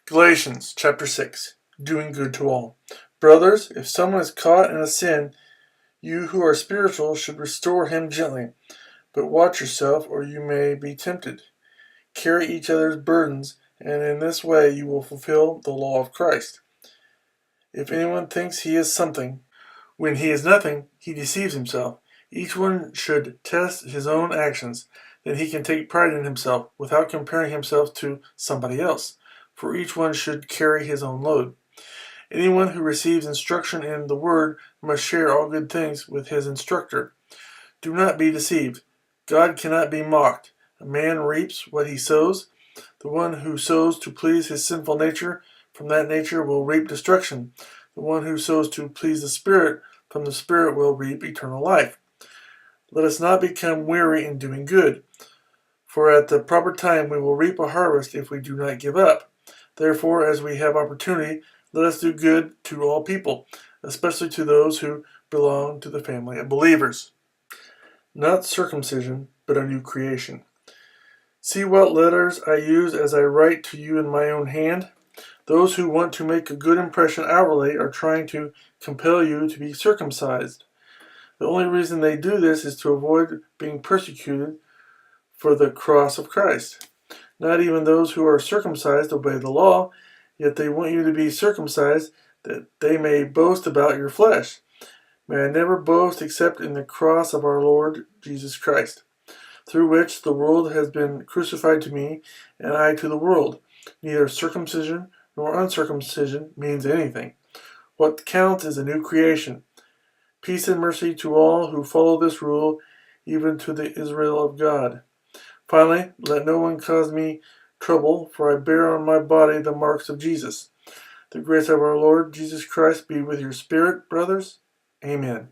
Galatians chapter 6, doing good to all. Brothers, if someone is caught in a sin, you who are spiritual should restore him gently. But watch yourself, or you may be tempted. Carry each other's burdens, and in this way you will fulfill the law of Christ. If anyone thinks he is something, when he is nothing, he deceives himself. Each one should test his own actions, then he can take pride in himself without comparing himself to somebody else, for each one should carry his own load. Anyone who receives instruction in the word must share all good things with his instructor. Do not be deceived. God cannot be mocked. A man reaps what he sows. The one who sows to please his sinful nature, from that nature will reap destruction. The one who sows to please the Spirit, from the Spirit will reap eternal life. Let us not become weary in doing good, for at the proper time we will reap a harvest if we do not give up. Therefore, as we have opportunity, let us do good to all people, especially to those who belong to the family of believers. Not circumcision, but a new creation. See what letters I use as I write to you in my own hand. Those who want to make a good impression outwardly are trying to compel you to be circumcised. The only reason they do this is to avoid being persecuted for the cross of Christ. Not even those who are circumcised obey the law, yet they want you to be circumcised that they may boast about your flesh. May I never boast except in the cross of our Lord Jesus Christ, through which the world has been crucified to me, and I to the world. Neither circumcision nor uncircumcision means anything. What counts is a new creation. Peace and mercy to all who follow this rule, even to the Israel of God. Finally, let no one cause me trouble, for I bear on my body the marks of Jesus. The grace of our Lord Jesus Christ be with your spirit, brothers. Amen.